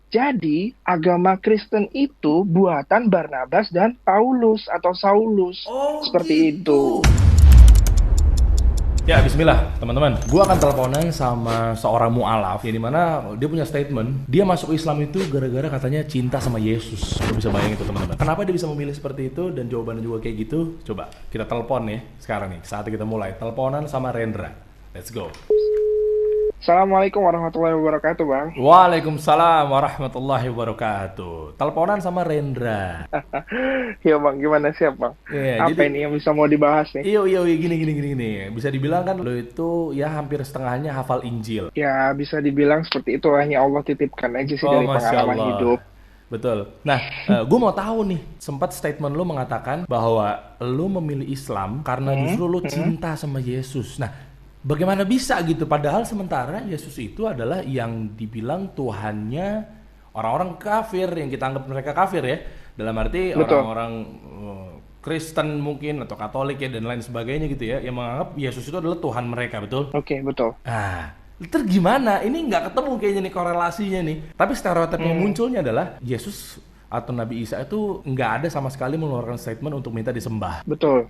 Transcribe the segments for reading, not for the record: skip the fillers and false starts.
Jadi, agama Kristen itu buatan Barnabas dan Paulus atau Saulus. Oh Seperti gitu. itu. Ya, bismillah, teman-teman. Gua akan teleponan sama seorang mualaf yang dimana dia punya statement, dia masuk Islam itu gara-gara katanya cinta sama Yesus. Lo bisa bayangin itu, teman-teman. Kenapa dia bisa memilih seperti itu dan jawabannya juga kayak gitu? Coba kita telepon nih sekarang nih. Saatnya kita mulai teleponan sama Rendra. Let's go. Assalamualaikum warahmatullahi wabarakatuh, Bang. Waalaikumsalam warahmatullahi wabarakatuh. Teleponan sama Rendra. Ya, Bang, gimana siap, Bang? Iya, Apa jadi ini yang bisa mau dibahas nih? iyo gini. Bisa dibilang kan lo itu ya hampir setengahnya hafal Injil. Ya, bisa dibilang seperti itu, hanya Allah titipkan aja sih Oh, dari masya pengalaman Allah. hidup. Betul. Nah, gue mau tahu nih, sempat statement lu mengatakan bahwa lu memilih Islam karena Hmm, justru lu hmm. cinta sama Yesus. Nah, bagaimana bisa gitu? Padahal sementara Yesus itu adalah yang dibilang Tuhannya orang-orang kafir, yang kita anggap mereka kafir ya. Dalam arti Betul. orang-orang Kristen mungkin atau Katolik ya dan lain sebagainya gitu ya, yang menganggap Yesus itu adalah Tuhan mereka, betul? Oke, betul. Ah, terus gimana? Ini nggak ketemu kayaknya nih korelasinya nih. Tapi stereotip yang Hmm, munculnya adalah Yesus atau Nabi Isa itu nggak ada sama sekali mengeluarkan statement untuk minta disembah. betul.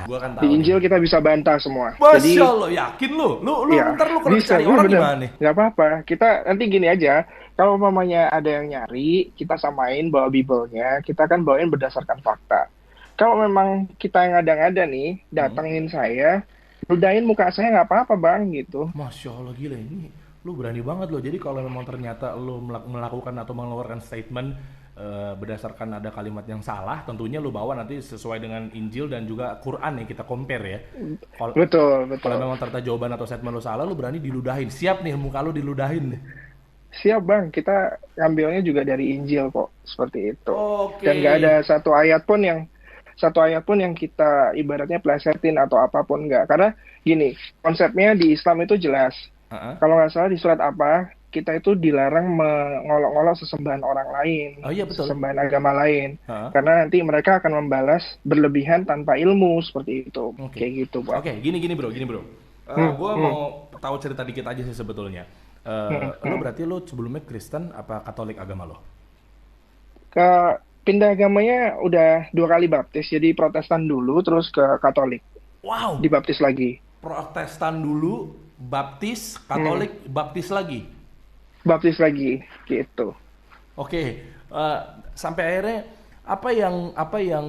Gua kan Di tahu nih. Injil kita bisa bantah semua. Masya Jadi, Allah, yakin lu? Lu ya, ntar lu kalau bisa, dicari orang bener-bener. gimana nih? Nggak apa-apa. Kita nanti gini aja, kalau umpamanya ada yang nyari, kita samain bawa Bible-nya, kita kan bawain berdasarkan fakta. Kalau memang kita yang ada-ada nih, Hmm. datengin saya, ludahin muka saya nggak apa-apa, Bang, gitu. Masya Allah, gila ini. Lu berani banget loh. Jadi kalau memang ternyata lu melakukan atau mengeluarkan statement berdasarkan ada kalimat yang salah, tentunya lu bawa nanti sesuai dengan Injil dan juga Quran yang kita compare ya. Kalau Betul, kalau betul. memang ternyata jawaban atau statement lu salah, lu berani diludahin. Siap nih muka lu diludahin nih. Siap, Bang. Kita ngambilnya juga dari Injil kok, seperti itu. Oke. Dan nggak ada satu ayat pun yang kita ibaratnya plesetin atau apapun nggak. Karena gini, konsepnya di Islam itu jelas. Heeh. Kalau nggak salah di surat apa, kita itu dilarang mengolok-olok sesembahan orang lain, Oh iya betul. sesembahan agama lain. Heeh. Karena nanti mereka akan membalas berlebihan tanpa ilmu, seperti itu. Oke. Kayak gitu, Bang. Oke, gini bro, Hmm, Gua hmm, mau tahu cerita dikit aja sih sebetulnya. hmm, Lo hmm. berarti lo sebelumnya Kristen apa Katolik agama lo? Ke pindah agamanya udah 2 kali baptis, jadi Protestan dulu, terus ke Katolik, Wow, dibaptis lagi. Protestan dulu, baptis, Hmm, Katolik, baptis lagi. baptis lagi, gitu. Oke, eh, sampai akhirnya apa yang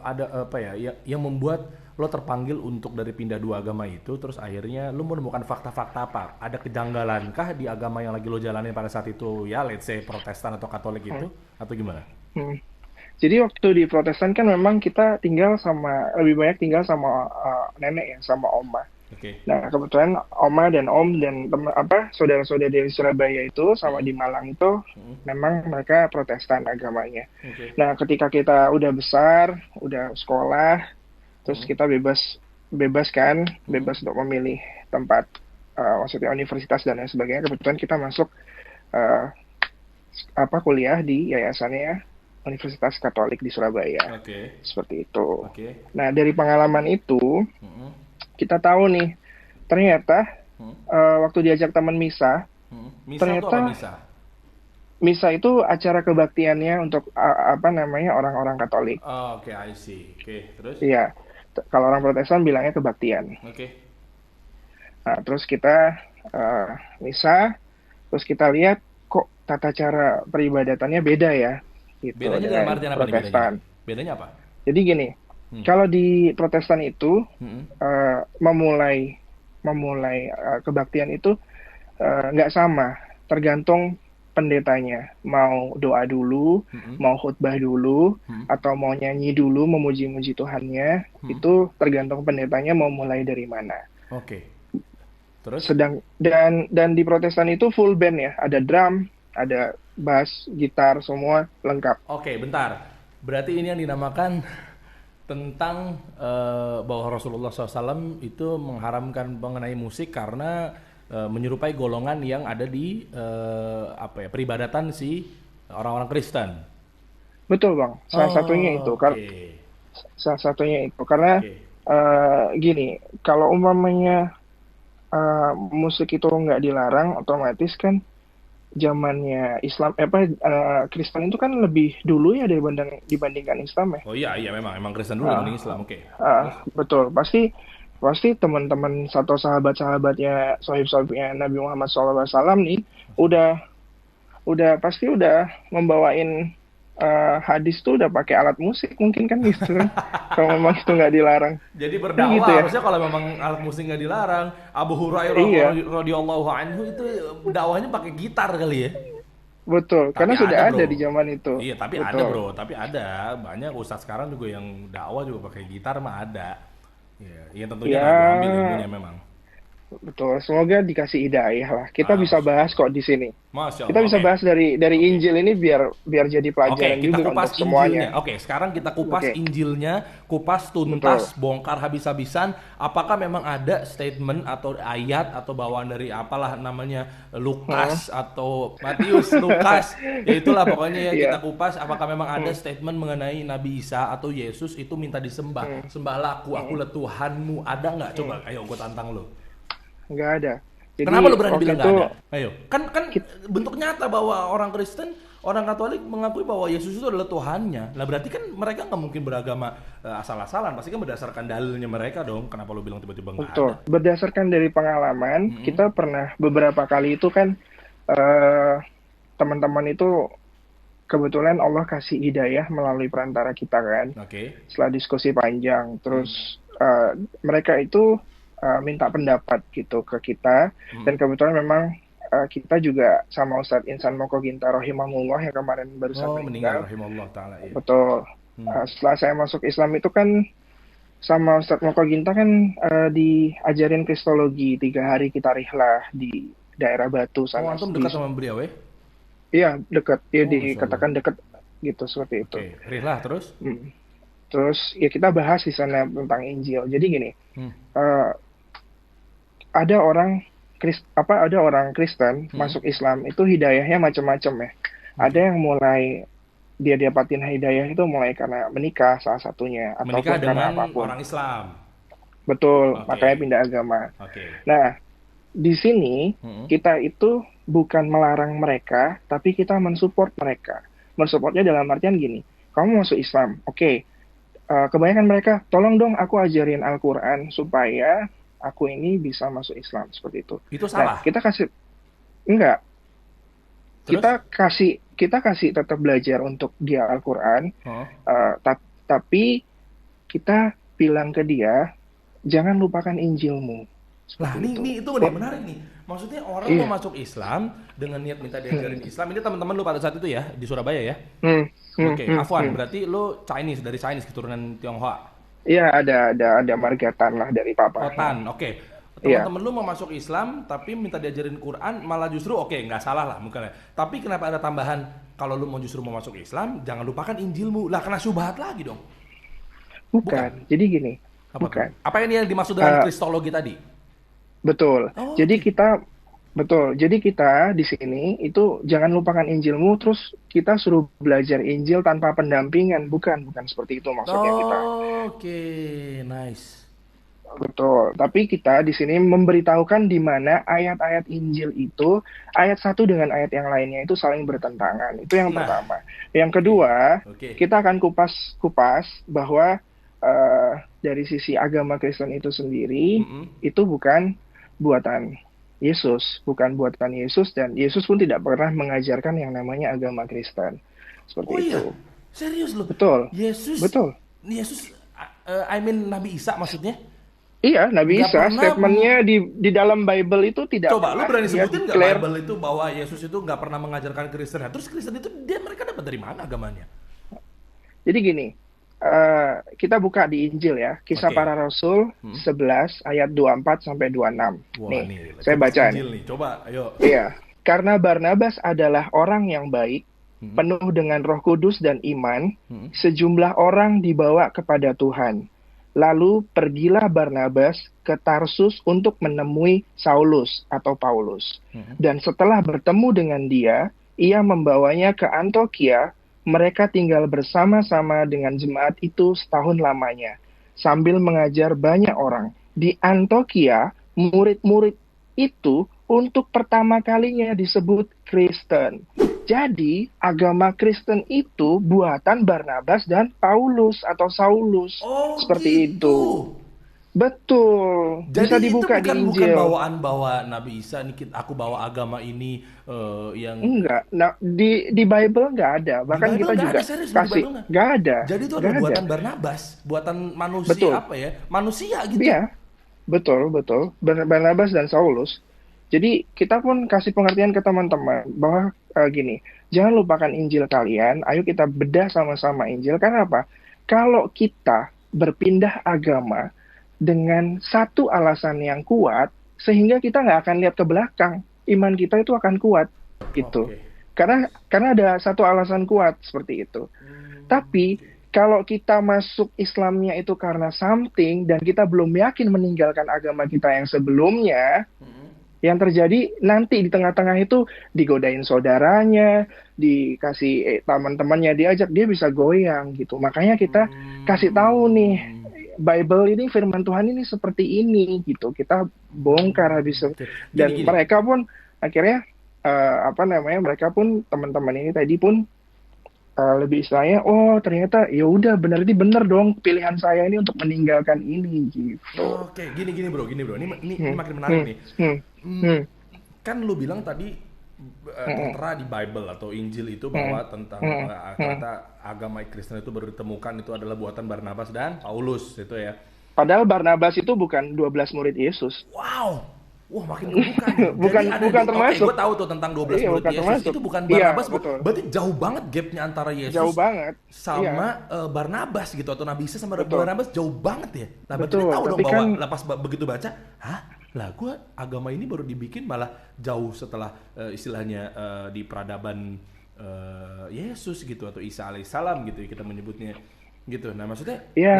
ada apa ya yang membuat lo terpanggil untuk dari pindah dua agama itu, terus akhirnya lo menemukan fakta-fakta apa? Ada kejanggalankah di agama yang lagi lo jalanin pada saat itu ya, let's say Protestan atau Katolik Hmm, itu, atau gimana? hmm. Jadi waktu di Protestan kan memang kita tinggal sama lebih banyak tinggal sama nenek ya, sama oma. Oke. Nah, kebetulan oma dan om dan saudara-saudara dari Surabaya itu sama Mm-mm. di Malang itu Mm-mm. memang mereka Protestan agamanya. Oke. Nah, ketika kita udah besar, udah sekolah, terus Mm-mm. kita bebas bebas kan, Mm-mm. bebas untuk memilih tempat, maksudnya universitas dan lain sebagainya. Kebetulan kita masuk eh, kuliah di yayasannya Universitas Katolik di Surabaya, Oke. seperti itu. Oke. Nah, dari pengalaman itu Mm-mm. kita tahu nih, ternyata Mm-mm. waktu diajak teman misa, Mm-mm. Misa tuh apa ternyata misa? misa itu acara kebaktiannya untuk apa namanya orang-orang Katolik. Oh, oke, I see. Oke, terus? Iya, kalau orang Protestan bilangnya kebaktian. Oke. Nah, terus kita eh, misa, terus kita lihat kok tata cara peribadatannya beda ya, gitu Bedanya dalam dengan artian apa nih bedanya nih? Protestan. Bedanya apa? Jadi gini, Hmm. kalau di Protestan itu Mm-mm. memulai memulai kebaktian itu nggak sama, tergantung pendetanya. Mau doa dulu, Mm-mm. mau khutbah dulu, Mm-mm. atau mau nyanyi dulu, memuji-muji Tuhannya, Mm-mm. itu tergantung pendetanya mau mulai dari mana. Oke. Terus? Dan di Protestan itu full band ya, ada drum, ada bass, gitar, semua lengkap. Oke, bentar. Berarti ini yang dinamakan tentang bahwa Rasulullah SAW itu mengharamkan mengenai musik karena menyerupai golongan yang ada di apa ya peribadatan si orang-orang Kristen. Betul bang, salah satunya itu. Oke, Salah satunya itu karena oke. gini, kalau umpamanya musik itu nggak dilarang, otomatis kan zamannya Islam Kristen itu kan lebih dulu ya dibandingkan Islam ya. Oh iya, iya memang Kristen dulu Ah, dibanding Islam. Oke. Terus? betul, pasti pasti teman-teman atau sahabat-sahabatnya, sohib-sohibnya Nabi Muhammad SAW nih udah pasti udah membawain hadis tuh udah pakai alat musik mungkin kan gitu kan, kalau memang itu nggak dilarang Jadi kan gitu berdakwah ya. harusnya kalau memang alat musik nggak dilarang. Abu Hurairah Iya, radhiyallahu anhu itu dakwahnya pakai gitar kali ya. betul, Tapi karena sudah ada ada bro. di zaman itu. Iya tapi ada Betul. bro. Tapi ada banyak ustadz sekarang juga yang dakwah juga pakai gitar mah ada. Iya, yang tentunya nggak gue ambil Ya, ilmunya memang. betul. Semoga dikasih hidayah lah. Kita bisa Masya bahas Allah. kok di sini. Masya Kita Allah. bisa Oke. bahas dari Oke. Injil ini biar jadi Oke, pelajaran kita juga untuk kupas Injilnya. semuanya. Oke, sekarang kita kupas Oke, Injilnya, kupas betul. tuntas, bongkar habis-habisan. Apakah memang ada statement atau ayat atau bawaan dari apalah namanya Hmm. Lukas atau Matius, Lukas, ya itulah pokoknya ya kita Iya. kupas. Apakah memang ada Hmm. statement mengenai Nabi Isa atau Yesus itu minta disembah, Hmm. sembahlah aku Hmm. lah Tuhanmu. Ada nggak? Hmm. Coba, ayo gue tantang lo. Nggak ada. Kenapa Jadi lu berani waktu bilang nggak itu ada? Ayo, kan kita, bentuk nyata bahwa orang Kristen, orang Katolik mengakui bahwa Yesus itu adalah Tuhannya. Lah berarti kan mereka nggak mungkin beragama asal-asalan, pasti kan berdasarkan dalilnya mereka dong. Kenapa lu bilang tiba-tiba nggak ada? betul. Berdasarkan dari pengalaman, Mm-mm. kita pernah beberapa kali itu kan eh, teman-teman itu kebetulan Allah kasih hidayah melalui perantara kita kan. Oke. Setelah diskusi panjang, Hmm. terus mereka itu minta pendapat gitu ke kita, dan Hmm. kebetulan memang kita juga sama Ustadz Insan Moko Ginta Rohimahullah yang kemarin barusan Oh meninggal meninggal. rahimahullah taala ya. Betul. Hmm. Setelah saya masuk Islam itu kan sama Ustadz Moko Ginta kan diajarin kristologi, 3 hari kita rihlah di daerah Batu Oh sana. antum dekat sama beliau ya? Iya, dekat, ya Oh masya Allah. dikatakan dekat gitu, seperti itu. Oke, rihlah terus. Hmm. Terus ya kita bahas di sana tentang Injil. Jadi gini, Hmm. eh, ada orang ada orang Kristen Hmm. masuk Islam itu hidayahnya macam-macam ya. Ada Oke. yang mulai dia dapatin hidayah itu mulai karena menikah salah satunya, Menikah ataupun karena dengan apapun. orang Islam. Betul, makanya Oke. pindah agama. Oke. Nah, di sini Hmm. kita itu bukan melarang mereka, tapi kita mensupport mereka. Mensupportnya dalam artian gini, kamu masuk Islam, oke. Kebanyakan mereka, tolong dong aku ajarin Al-Quran supaya aku ini bisa masuk Islam, seperti itu. Itu Nah, salah. kita kasih, enggak, Terus? kita kasih tetap belajar untuk dia Al-Quran, Oh. tapi kita bilang ke dia, jangan lupakan Injilmu, Lah, seperti itu. ini itu nih menarik nih. Maksudnya orang mau Iya. masuk Islam dengan niat minta Hmm. diajarin Islam. Ini teman-teman lu pada saat itu ya di Surabaya ya. Hmm, hmm, Oke, hmm, Afwan, hmm. berarti lu Chinese dari Chinese keturunan Tionghoa. Iya, ada margatan lah dari papa. Rotan. Oke. Iya, Teman-teman lu mau masuk Islam tapi minta diajarin Quran malah justru oke, nggak salah lah mungkin. Tapi kenapa ada tambahan kalau lu mau justru mau masuk Islam jangan lupakan Injilmu. Lah kena syubhat lagi dong. Bukan. bukan. Jadi gini, Apa tuh? bukan. Apa yang dimaksud dengan Eh, kristologi tadi? betul. Oh, Jadi oke. kita betul. Jadi kita di sini itu jangan lupakan Injilmu, terus kita suruh belajar Injil tanpa pendampingan. Bukan seperti itu maksudnya kita. Oke, nice. Betul. Tapi kita di sini memberitahukan di mana ayat-ayat Injil itu, ayat satu dengan ayat yang lainnya itu saling bertentangan. Itu yang Nah, pertama. Yang oke. kedua, Oke. kita akan kupas bahwa dari sisi agama Kristen itu sendiri, Mm-mm. itu bukan buatan Yesus, dan Yesus pun tidak pernah mengajarkan yang namanya agama Kristen. Oh Seperti iya, itu. serius loh. Betul. Yesus, Betul. Yesus, I mean Nabi Isa maksudnya Iya, Nabi nggak Isa pernah. statementnya di dalam Bible itu tidak Coba lu pernah berani dia sebutin nggak declare. Bible itu bahwa Yesus itu nggak pernah mengajarkan Kristen? Nah, terus Kristen itu mereka dapat dari mana agamanya? Jadi gini, kita buka di Injil ya, Kisah Oke. Para Rasul Hmm. 11 ayat 24 sampai 26. Wah Nih, nih, saya kupas baca nih. Injil nih. Coba, ayo. Iya, karena Barnabas adalah orang yang baik, Hmm. penuh dengan Roh Kudus dan iman, Hmm. sejumlah orang dibawa kepada Tuhan. Lalu pergilah Barnabas ke Tarsus untuk menemui Saulus atau Paulus. Hmm. Dan setelah bertemu dengan dia, ia membawanya ke Antiokhia. Mereka tinggal bersama-sama dengan jemaat itu setahun lamanya, sambil mengajar banyak orang. Di Antiokhia, murid-murid itu untuk pertama kalinya disebut Kristen. Jadi, agama Kristen itu buatan Barnabas dan Paulus atau Saulus. Oh Seperti gitu. itu. Betul. Bisa Jadi itu dibuka di bukan Injil. bawaan bawa Nabi Isa nih, aku bawa agama ini yang Enggak. Nah, di Bible nggak ada. di Bahkan Bible kita nggak ada, juga serius di kasih. Bible nggak. Nggak ada. Jadi itu Nggak adalah ada. buatan Barnabas, buatan manusia Betul. apa ya? Manusia gitu. Iya, betul, betul. Barnabas dan Saulus. Jadi kita pun kasih pengertian ke teman-teman bahwa gini, jangan lupakan Injil kalian. Ayo kita bedah sama-sama Injil. Karena apa? Kalau kita berpindah agama dengan satu alasan yang kuat, sehingga kita nggak akan lihat ke belakang. Iman kita itu akan kuat, gitu. Oke. Karena ada satu alasan kuat seperti itu. Tapi kalau kita masuk Islamnya itu karena something dan kita belum yakin meninggalkan agama kita yang sebelumnya, yang terjadi nanti di tengah-tengah itu digodain saudaranya, dikasih teman-temannya diajak, dia bisa goyang gitu. Makanya kita kasih tahu nih, Bible ini firman Tuhan ini seperti ini gitu. Kita bongkar habis itu. Dan Gini. mereka pun akhirnya mereka pun teman-teman ini tadi pun lebih istilahnya, oh ternyata ya udah berarti bener dong pilihan saya ini untuk meninggalkan ini gitu. Oke, gini bro. Ini makin menarik nih. Kan lu bilang tadi tertera di Bible atau Injil itu bahwa tentang kata agama Kristen itu baru ditemukan itu adalah buatan Barnabas dan Paulus itu ya. Padahal Barnabas itu bukan 12 murid Yesus. Wow. Wah, makin kebuka. bukan termasuk. Gue tahu tuh tentang 12 murid Yesus. Termasuk. Itu bukan Barnabas. Iya, betul. Berarti jauh banget gapnya antara Yesus jauh banget. sama Barnabas gitu, atau Nabi Isa sama Betul. Barnabas jauh banget ya. Nah, berarti Betul, dia tahu dong tapi bahwa kan pas begitu baca, hah? Lah gue agama ini baru dibikin malah jauh setelah istilahnya di peradaban Yesus gitu, atau Isa alaihissalam gitu ya kita menyebutnya gitu. Nah maksudnya ya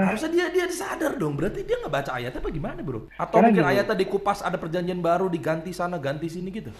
harusnya dia sadar dong, berarti dia nggak baca ayatnya apa gimana bro? Atau Karena mungkin gini. ayatnya dikupas, ada perjanjian baru diganti sana ganti sini gitu?